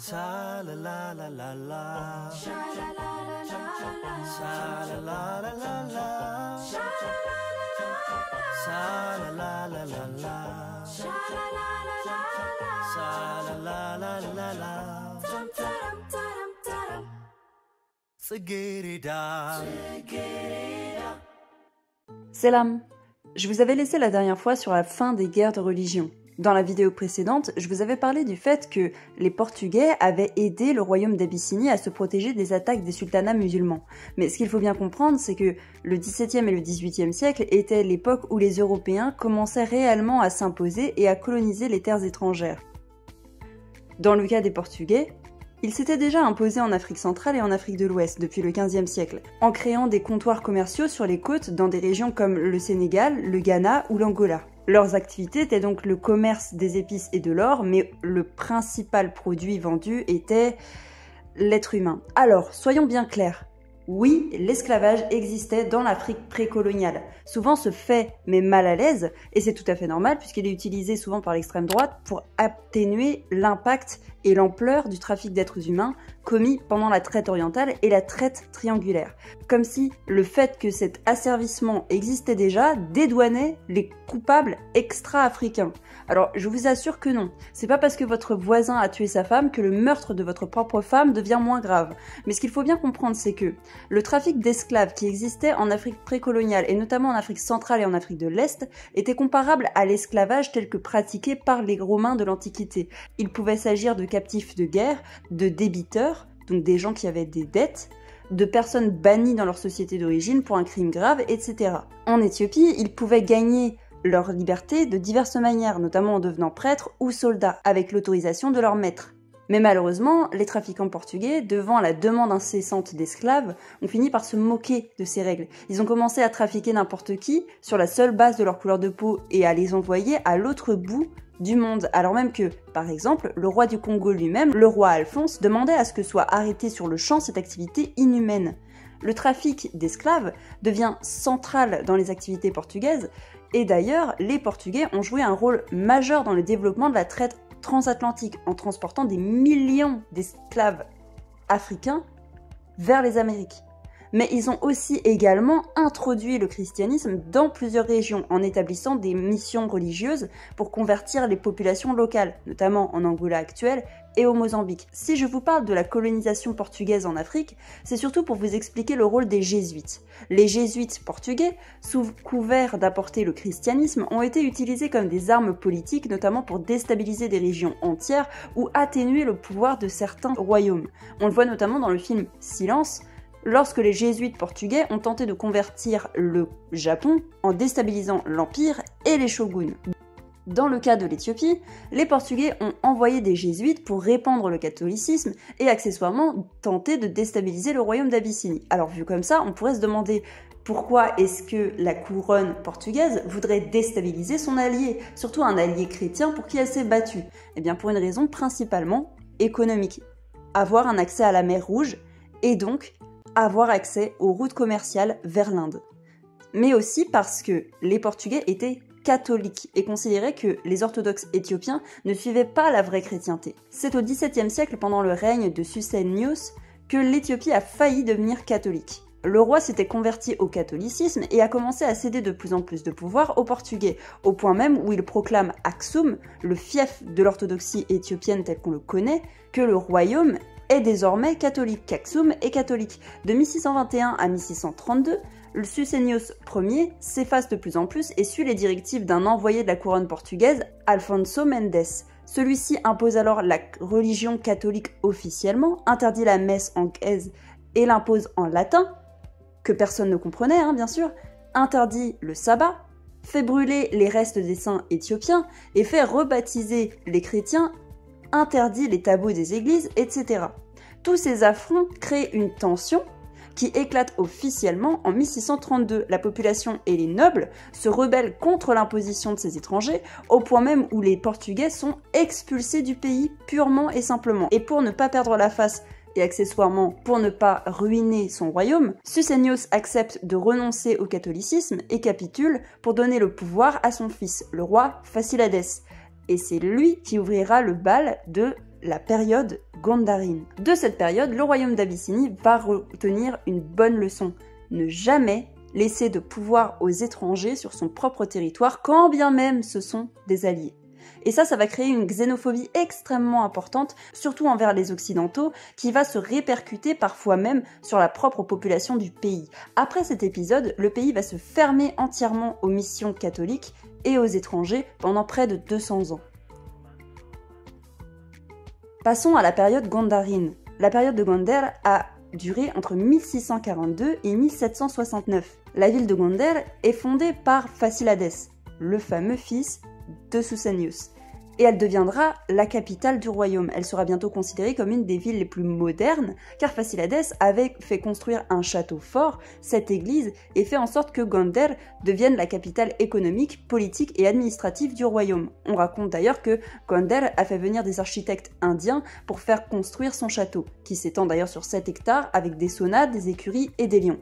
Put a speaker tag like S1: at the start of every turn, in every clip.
S1: Sha la la la la la. Sha la la la la. Sha la la la la la. Sha la la la la. Sha la la la la. Tsigirida.
S2: Selam. Je vous avais laissé la dernière fois sur la fin des guerres de religion. Dans la vidéo précédente, je vous avais parlé du fait que les Portugais avaient aidé le royaume d'Abyssinie à se protéger des attaques des sultanats musulmans. Mais ce qu'il faut bien comprendre, c'est que le XVIIe et le XVIIIe siècle étaient l'époque où les Européens commençaient réellement à s'imposer et à coloniser les terres étrangères. Dans le cas des Portugais, ils s'étaient déjà imposés en Afrique centrale et en Afrique de l'Ouest depuis le XVe siècle, en créant des comptoirs commerciaux sur les côtes dans des régions comme le Sénégal, le Ghana ou l'Angola. Leurs activités étaient donc le commerce des épices et de l'or, mais le principal produit vendu était l'être humain. Alors, soyons bien clairs. Oui, l'esclavage existait dans l'Afrique précoloniale. Souvent ce fait met mal à l'aise, et c'est tout à fait normal puisqu'il est utilisé souvent par l'extrême droite pour atténuer l'impact et l'ampleur du trafic d'êtres humains commis pendant la traite orientale et la traite triangulaire. Comme si le fait que cet asservissement existait déjà dédouanait les coupables extra-africains. Alors je vous assure que non, c'est pas parce que votre voisin a tué sa femme que le meurtre de votre propre femme devient moins grave. Mais ce qu'il faut bien comprendre, c'est que le trafic d'esclaves qui existait en Afrique précoloniale et notamment en Afrique centrale et en Afrique de l'Est était comparable à l'esclavage tel que pratiqué par les Romains de l'Antiquité. Il pouvait s'agir de captifs de guerre, de débiteurs, donc des gens qui avaient des dettes, de personnes bannies dans leur société d'origine pour un crime grave, etc. En Éthiopie, ils pouvaient gagner leur liberté de diverses manières, notamment en devenant prêtres ou soldats, avec l'autorisation de leur maître. Mais malheureusement, les trafiquants portugais, devant la demande incessante d'esclaves, ont fini par se moquer de ces règles. Ils ont commencé à trafiquer n'importe qui, sur la seule base de leur couleur de peau, et à les envoyer à l'autre bout du monde, alors même que, par exemple, le roi du Congo lui-même, le roi Alphonse, demandait à ce que soit arrêtée sur le champ cette activité inhumaine. Le trafic d'esclaves devient central dans les activités portugaises, et d'ailleurs, les Portugais ont joué un rôle majeur dans le développement de la traite transatlantique en transportant des millions d'esclaves africains vers les Amériques. Mais ils ont aussi également introduit le christianisme dans plusieurs régions en établissant des missions religieuses pour convertir les populations locales, notamment en Angola actuelle et au Mozambique. Si je vous parle de la colonisation portugaise en Afrique, c'est surtout pour vous expliquer le rôle des jésuites. Les jésuites portugais, sous couvert d'apporter le christianisme, ont été utilisés comme des armes politiques, notamment pour déstabiliser des régions entières ou atténuer le pouvoir de certains royaumes. On le voit notamment dans le film Silence, lorsque les jésuites portugais ont tenté de convertir le Japon en déstabilisant l'Empire et les shoguns. Dans le cas de l'Éthiopie, les Portugais ont envoyé des jésuites pour répandre le catholicisme et accessoirement tenter de déstabiliser le royaume d'Abyssinie. Alors vu comme ça, on pourrait se demander pourquoi est-ce que la couronne portugaise voudrait déstabiliser son allié, surtout un allié chrétien pour qui elle s'est battue. Eh bien pour une raison principalement économique. Avoir un accès à la mer Rouge et donc avoir accès aux routes commerciales vers l'Inde. Mais aussi parce que les Portugais étaient catholiques et considéraient que les orthodoxes éthiopiens ne suivaient pas la vraie chrétienté. C'est au XVIIe siècle, pendant le règne de Susénios, que l'Éthiopie a failli devenir catholique. Le roi s'était converti au catholicisme et a commencé à céder de plus en plus de pouvoir aux Portugais, au point même où il proclame Aksum, le fief de l'orthodoxie éthiopienne tel qu'on le connaît, que le royaume est désormais catholique. Qu'Aksum est catholique. De 1621 à 1632, le Susénios Ier s'efface de plus en plus et suit les directives d'un envoyé de la couronne portugaise, Alfonso Mendes. Celui-ci impose alors la religion catholique officiellement, interdit la messe en gaise et l'impose en latin, que personne ne comprenait, bien sûr, interdit le sabbat, fait brûler les restes des saints éthiopiens et fait rebaptiser les chrétiens, interdit les tabous des églises, etc. Tous ces affronts créent une tension qui éclate officiellement en 1632. La population et les nobles se rebellent contre l'imposition de ces étrangers, au point même où les Portugais sont expulsés du pays purement et simplement. Et pour ne pas perdre la face, et accessoirement pour ne pas ruiner son royaume, Susénios accepte de renoncer au catholicisme et capitule pour donner le pouvoir à son fils, le roi Fasciladès. Et c'est lui qui ouvrira le bal de la période Gondarine. De cette période, le royaume d'Abyssinie va retenir une bonne leçon. Ne jamais laisser de pouvoir aux étrangers sur son propre territoire, quand bien même ce sont des alliés. Et ça va créer une xénophobie extrêmement importante, surtout envers les Occidentaux, qui va se répercuter parfois même sur la propre population du pays. Après cet épisode, le pays va se fermer entièrement aux missions catholiques et aux étrangers pendant près de 200 ans. Passons à la période Gondarine. La période de Gondar a duré entre 1642 et 1769. La ville de Gondar est fondée par Fassilades, le fameux fils de Susenyos, et elle deviendra la capitale du royaume. Elle sera bientôt considérée comme une des villes les plus modernes, car Fassilades avait fait construire un château fort, cette église, et fait en sorte que Gondar devienne la capitale économique, politique et administrative du royaume. On raconte d'ailleurs que Gondar a fait venir des architectes indiens pour faire construire son château, qui s'étend d'ailleurs sur 7 hectares avec des saunas, des écuries et des lions.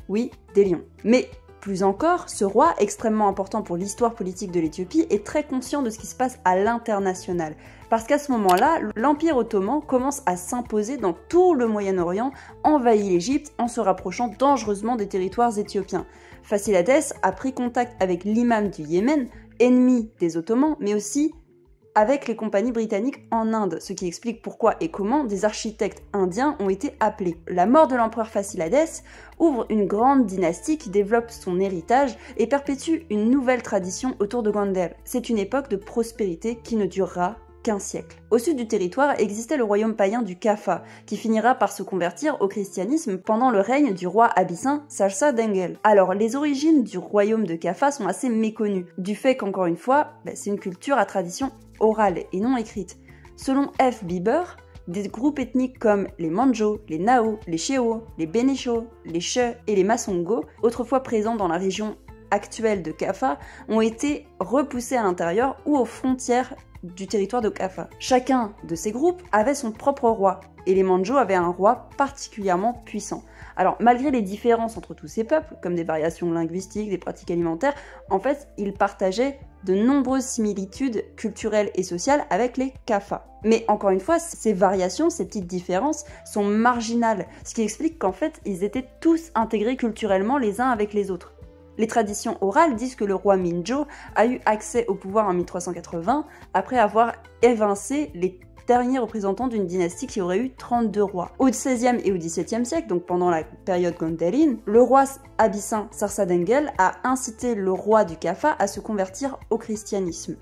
S2: Oui, des lions. Mais plus encore, ce roi, extrêmement important pour l'histoire politique de l'Éthiopie, est très conscient de ce qui se passe à l'international. Parce qu'à ce moment-là, l'Empire ottoman commence à s'imposer dans tout le Moyen-Orient, envahit l'Égypte en se rapprochant dangereusement des territoires éthiopiens. Fassilades a pris contact avec l'imam du Yémen, ennemi des Ottomans, mais aussi avec les compagnies britanniques en Inde, ce qui explique pourquoi et comment des architectes indiens ont été appelés. La mort de l'empereur Fassilades ouvre une grande dynastie qui développe son héritage et perpétue une nouvelle tradition autour de Gondar. C'est une époque de prospérité qui ne durera qu'un siècle. Au sud du territoire existait le royaume païen du Kaffa, qui finira par se convertir au christianisme pendant le règne du roi abyssin Sarsa Dengel. Alors, les origines du royaume de Kaffa sont assez méconnues, du fait qu'encore une fois, c'est une culture à tradition orale et non écrite. Selon F. Bieber, des groupes ethniques comme les Manjo, les Nao, les Cheo, les Benisho, les Che et les Masongo, autrefois présents dans la région actuelle de Kaffa, ont été repoussés à l'intérieur ou aux frontières du territoire de Kaffa. Chacun de ces groupes avait son propre roi, et les Manjo avaient un roi particulièrement puissant. Alors, malgré les différences entre tous ces peuples, comme des variations linguistiques, des pratiques alimentaires, en fait, ils partageaient de nombreuses similitudes culturelles et sociales avec les Kaffa. Mais encore une fois, ces variations, ces petites différences sont marginales, ce qui explique qu'en fait, ils étaient tous intégrés culturellement les uns avec les autres. Les traditions orales disent que le roi Minjo a eu accès au pouvoir en 1380 après avoir évincé les derniers représentants d'une dynastie qui aurait eu 32 rois. Au XVIe et au XVIIe siècle, donc pendant la période Gondarine, le roi abyssin Sarsa Dengel a incité le roi du Kaffa à se convertir au christianisme.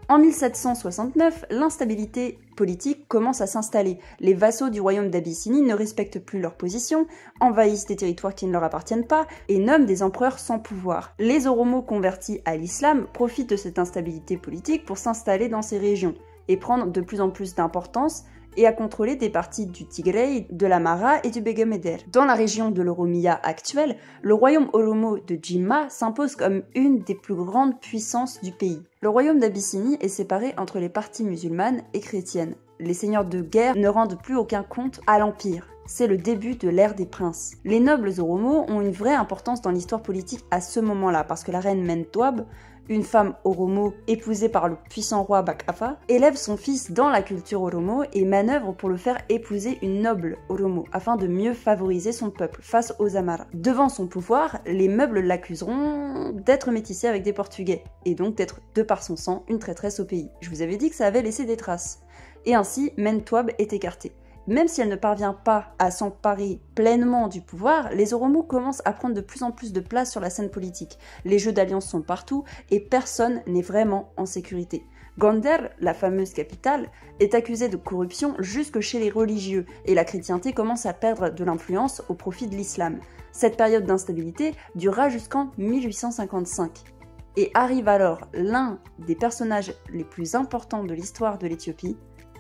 S2: En 1769, l'instabilité politique commence à s'installer. Les vassaux du royaume d'Abyssinie ne respectent plus leur position, envahissent des territoires qui ne leur appartiennent pas et nomment des empereurs sans pouvoir. Les Oromo convertis à l'islam profitent de cette instabilité politique pour s'installer dans ces régions et prendre de plus en plus d'importance et à contrôler des parties du Tigray, de l'Amara et du Begemeder. Dans la région de l'Oromia actuelle, le royaume Oromo de Jimma s'impose comme une des plus grandes puissances du pays. Le royaume d'Abyssinie est séparé entre les parties musulmanes et chrétiennes. Les seigneurs de guerre ne rendent plus aucun compte à l'Empire. C'est le début de l'ère des princes. Les nobles Oromo ont une vraie importance dans l'histoire politique à ce moment-là, parce que la reine Mentwab, une femme Oromo épousée par le puissant roi Bakafa, élève son fils dans la culture Oromo et manœuvre pour le faire épouser une noble Oromo, afin de mieux favoriser son peuple face aux Amara. Devant son pouvoir, les meubles l'accuseront d'être métissé avec des Portugais, et donc d'être, de par son sang, une traîtresse au pays. Je vous avais dit que ça avait laissé des traces. Et ainsi, Mentwab est écartée. Même si elle ne parvient pas à s'emparer pleinement du pouvoir, les Oromo commencent à prendre de plus en plus de place sur la scène politique. Les jeux d'alliance sont partout et personne n'est vraiment en sécurité. Gondar, la fameuse capitale, est accusée de corruption jusque chez les religieux et la chrétienté commence à perdre de l'influence au profit de l'islam. Cette période d'instabilité durera jusqu'en 1855. Et arrive alors l'un des personnages les plus importants de l'histoire de l'Éthiopie,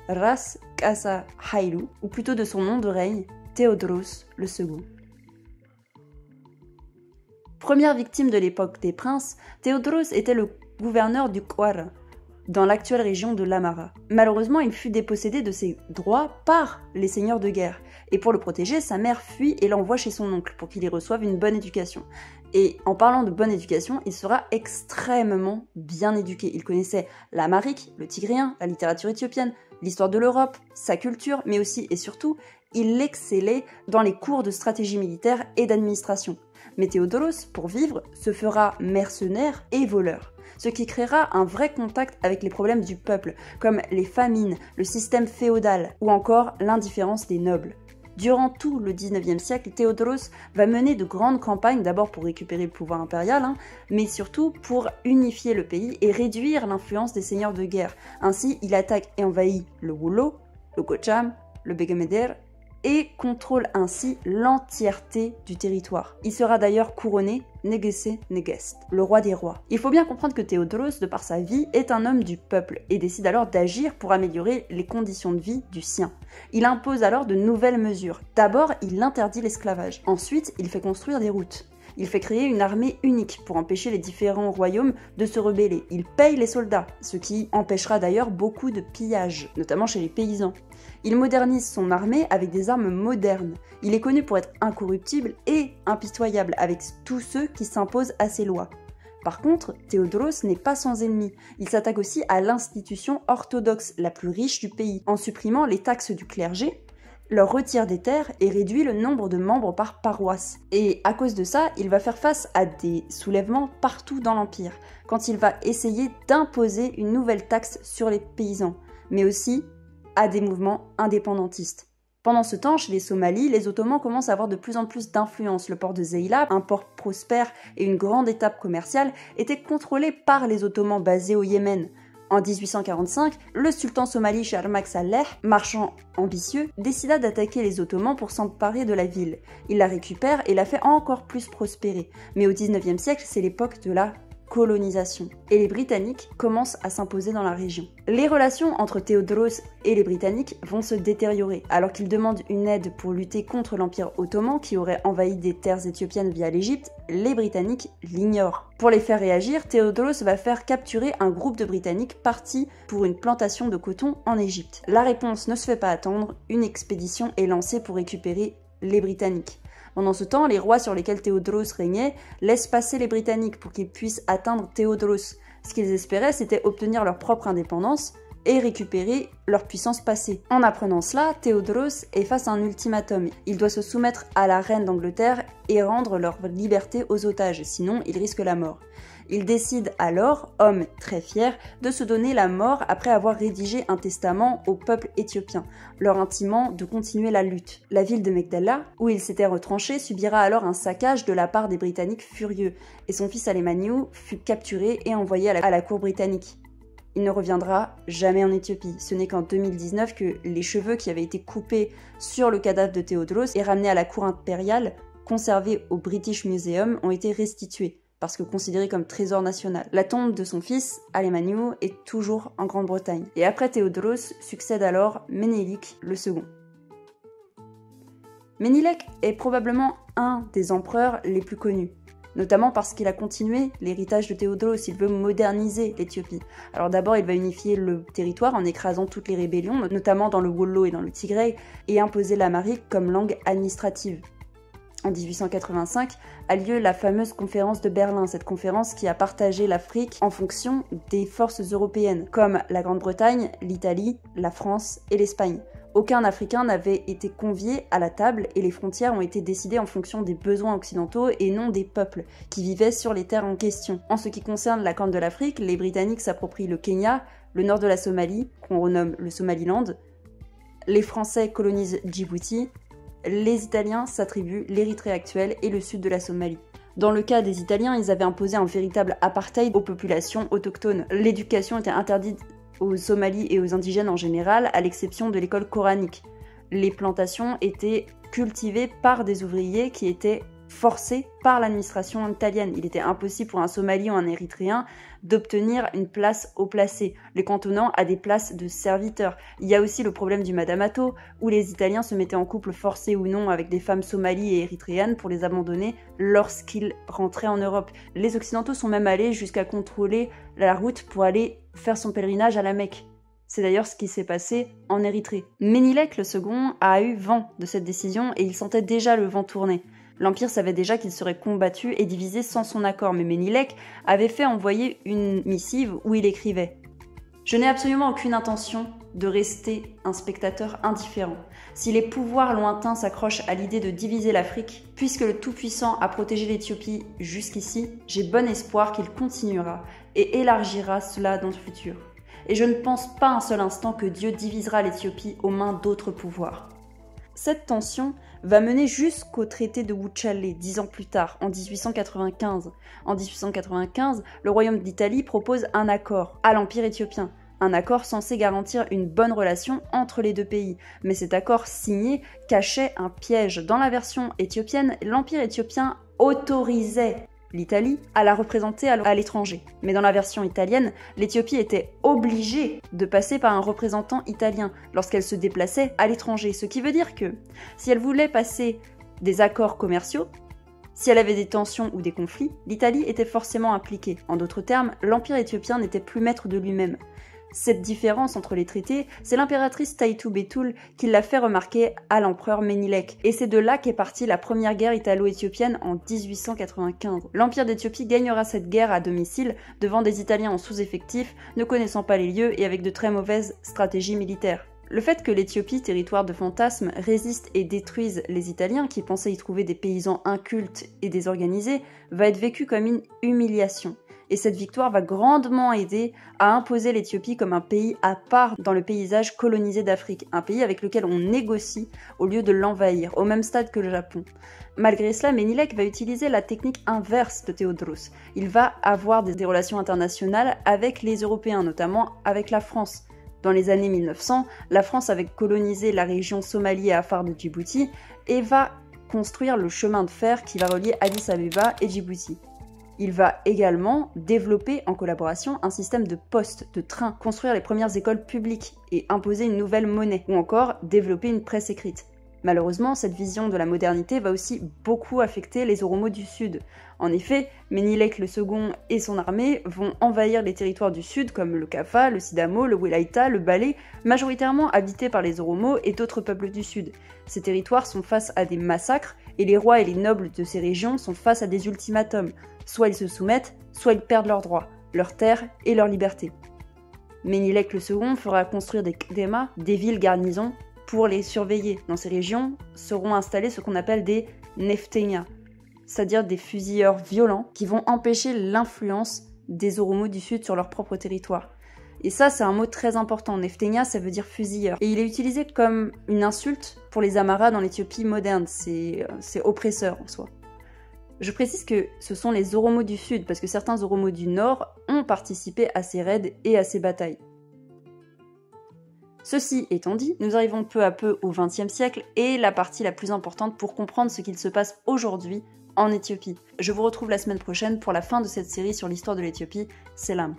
S2: Ras Kasa Haïlou, ou plutôt de son nom de règne, Théodros le Second. Première victime de l'époque des princes, Théodros était le gouverneur du Kwara, dans l'actuelle région de l'Amara. Malheureusement, il fut dépossédé de ses droits par les seigneurs de guerre, et pour le protéger, sa mère fuit et l'envoie chez son oncle pour qu'il y reçoive une bonne éducation. Et en parlant de bonne éducation, il sera extrêmement bien éduqué. Il connaissait l'amharique, le tigréen, la littérature éthiopienne, l'histoire de l'Europe, sa culture, mais aussi et surtout, il excellait dans les cours de stratégie militaire et d'administration. Mais Théodoros, pour vivre, se fera mercenaire et voleur, ce qui créera un vrai contact avec les problèmes du peuple, comme les famines, le système féodal ou encore l'indifférence des nobles. Durant tout le 19e siècle, Théodoros va mener de grandes campagnes, d'abord pour récupérer le pouvoir impérial, mais surtout pour unifier le pays et réduire l'influence des seigneurs de guerre. Ainsi, il attaque et envahit le Wollo, le Gocham, le Begemeder, et contrôle ainsi l'entièreté du territoire. Il sera d'ailleurs couronné Negese Negest, le roi des rois. Il faut bien comprendre que Théodoros, de par sa vie, est un homme du peuple et décide alors d'agir pour améliorer les conditions de vie du sien. Il impose alors de nouvelles mesures. D'abord, il interdit l'esclavage. Ensuite, il fait construire des routes. Il fait créer une armée unique pour empêcher les différents royaumes de se rebeller. Il paye les soldats, ce qui empêchera d'ailleurs beaucoup de pillages, notamment chez les paysans. Il modernise son armée avec des armes modernes. Il est connu pour être incorruptible et impitoyable avec tous ceux qui s'imposent à ses lois. Par contre, Théodoros n'est pas sans ennemis. Il s'attaque aussi à l'institution orthodoxe la plus riche du pays, en supprimant les taxes du clergé, leur retire des terres et réduit le nombre de membres par paroisse. Et à cause de ça, il va faire face à des soulèvements partout dans l'Empire, quand il va essayer d'imposer une nouvelle taxe sur les paysans, mais aussi à des mouvements indépendantistes. Pendant ce temps, chez les Somalis, les Ottomans commencent à avoir de plus en plus d'influence. Le port de Zeila, un port prospère et une grande étape commerciale, était contrôlé par les Ottomans basés au Yémen. En 1845, le sultan somali Sharmak Saleh, marchand ambitieux, décida d'attaquer les Ottomans pour s'emparer de la ville. Il la récupère et la fait encore plus prospérer. Mais au 19e siècle, c'est l'époque de la colonisation. Et les Britanniques commencent à s'imposer dans la région. Les relations entre Théodoros et les Britanniques vont se détériorer. Alors qu'ils demandent une aide pour lutter contre l'Empire ottoman qui aurait envahi des terres éthiopiennes via l'Égypte, les Britanniques l'ignorent. Pour les faire réagir, Théodoros va faire capturer un groupe de Britanniques partis pour une plantation de coton en Égypte. La réponse ne se fait pas attendre, une expédition est lancée pour récupérer les Britanniques. Pendant ce temps, les rois sur lesquels Théodoros régnait laissent passer les Britanniques pour qu'ils puissent atteindre Théodoros. Ce qu'ils espéraient, c'était obtenir leur propre indépendance et récupérer leur puissance passée. En apprenant cela, Théodoros est face à un ultimatum. Il doit se soumettre à la reine d'Angleterre et rendre leur liberté aux otages, sinon il risque la mort. Il décide alors, homme très fier, de se donner la mort après avoir rédigé un testament au peuple éthiopien, leur intimant de continuer la lutte. La ville de Megdala, où il s'était retranché, subira alors un saccage de la part des Britanniques furieux, et son fils Alemanniu fut capturé et envoyé à la cour britannique. Il ne reviendra jamais en Éthiopie. Ce n'est qu'en 2019 que les cheveux qui avaient été coupés sur le cadavre de Théodoros et ramenés à la cour impériale, conservés au British Museum, ont été restitués, parce que considéré comme trésor national. La tombe de son fils, Alemanniu, est toujours en Grande-Bretagne. Et après Théodoros succède alors Ménélique le second. Ménilek est probablement un des empereurs les plus connus, notamment parce qu'il a continué l'héritage de Théodoros, il veut moderniser l'Éthiopie. Alors d'abord, il va unifier le territoire en écrasant toutes les rébellions, notamment dans le Wollo et dans le Tigray, et imposer l'amharique comme langue administrative. En 1885 a lieu la fameuse conférence de Berlin, cette conférence qui a partagé l'Afrique en fonction des forces européennes, comme la Grande-Bretagne, l'Italie, la France et l'Espagne. Aucun Africain n'avait été convié à la table et les frontières ont été décidées en fonction des besoins occidentaux et non des peuples qui vivaient sur les terres en question. En ce qui concerne la Corne de l'Afrique, les Britanniques s'approprient le Kenya, le nord de la Somalie, qu'on renomme le Somaliland, les Français colonisent Djibouti, les Italiens s'attribuent l'Érythrée actuelle et le sud de la Somalie. Dans le cas des Italiens, ils avaient imposé un véritable apartheid aux populations autochtones. L'éducation était interdite aux Somalis et aux indigènes en général, à l'exception de l'école coranique. Les plantations étaient cultivées par des ouvriers qui étaient forcés par l'administration italienne. Il était impossible pour un Somali ou un Érythréen d'obtenir une place haut placée, les cantonnant à des places de serviteurs. Il y a aussi le problème du madamato, où les Italiens se mettaient en couple forcé ou non avec des femmes somalies et érythréennes pour les abandonner lorsqu'ils rentraient en Europe. Les Occidentaux sont même allés jusqu'à contrôler la route pour aller faire son pèlerinage à la Mecque. C'est d'ailleurs ce qui s'est passé en Érythrée. Ménilek le second a eu vent de cette décision et il sentait déjà le vent tourner. L'Empire savait déjà qu'il serait combattu et divisé sans son accord, mais Ménilek avait fait envoyer une missive où il écrivait « Je n'ai absolument aucune intention de rester un spectateur indifférent. Si les pouvoirs lointains s'accrochent à l'idée de diviser l'Afrique, puisque le Tout-Puissant a protégé l'Éthiopie jusqu'ici, j'ai bon espoir qu'il continuera et élargira cela dans le futur. Et je ne pense pas un seul instant que Dieu divisera l'Éthiopie aux mains d'autres pouvoirs. » Cette tension va mener jusqu'au traité de Wuchale 10 ans plus tard, en 1895. En 1895, le royaume d'Italie propose un accord à l'Empire éthiopien. Un accord censé garantir une bonne relation entre les deux pays. Mais cet accord signé cachait un piège. Dans la version éthiopienne, l'Empire éthiopien autorisait l'Italie à la représenter à l'étranger. Mais dans la version italienne, l'Éthiopie était obligée de passer par un représentant italien lorsqu'elle se déplaçait à l'étranger. Ce qui veut dire que si elle voulait passer des accords commerciaux, si elle avait des tensions ou des conflits, l'Italie était forcément impliquée. En d'autres termes, l'Empire éthiopien n'était plus maître de lui-même. Cette différence entre les traités, c'est l'impératrice Taitu Betul qui l'a fait remarquer à l'empereur Ménilek. Et c'est de là qu'est partie la première guerre italo-éthiopienne en 1895. L'Empire d'Éthiopie gagnera cette guerre à domicile devant des Italiens en sous-effectif, ne connaissant pas les lieux et avec de très mauvaises stratégies militaires. Le fait que l'Éthiopie, territoire de fantasmes, résiste et détruise les Italiens qui pensaient y trouver des paysans incultes et désorganisés, va être vécu comme une humiliation. Et cette victoire va grandement aider à imposer l'Éthiopie comme un pays à part dans le paysage colonisé d'Afrique, un pays avec lequel on négocie au lieu de l'envahir, au même stade que le Japon. Malgré cela, Ménilek va utiliser la technique inverse de Théodros. Il va avoir des relations internationales avec les Européens, notamment avec la France. Dans les années 1900, la France avait colonisé la région Somalie et Afar de Djibouti et va construire le chemin de fer qui va relier Addis Abeba et Djibouti. Il va également développer en collaboration un système de postes, de trains, construire les premières écoles publiques et imposer une nouvelle monnaie, ou encore développer une presse écrite. Malheureusement, cette vision de la modernité va aussi beaucoup affecter les Oromos du Sud. En effet, Ménilek II et son armée vont envahir les territoires du Sud comme le Kafa, le Sidamo, le Welaïta, le Balé, majoritairement habités par les Oromos et d'autres peuples du Sud. Ces territoires sont face à des massacres et les rois et les nobles de ces régions sont face à des ultimatums. Soit ils se soumettent, soit ils perdent leurs droits, leurs terres et leur liberté. Ménilek II fera construire des kdema, des villes garnisons, pour les surveiller. Dans ces régions seront installés ce qu'on appelle des neftenia, c'est-à-dire des fusilleurs violents qui vont empêcher l'influence des Oromos du Sud sur leur propre territoire. Et ça, c'est un mot très important. Neftenia, ça veut dire fusilleur. Et il est utilisé comme une insulte pour les Amaras dans l'Éthiopie moderne. C'est oppresseur en soi. Je précise que ce sont les Oromos du Sud, parce que certains Oromos du Nord ont participé à ces raids et à ces batailles. Ceci étant dit, nous arrivons peu à peu au XXe siècle et la partie la plus importante pour comprendre ce qu'il se passe aujourd'hui en Éthiopie. Je vous retrouve la semaine prochaine pour la fin de cette série sur l'histoire de l'Éthiopie. Selam.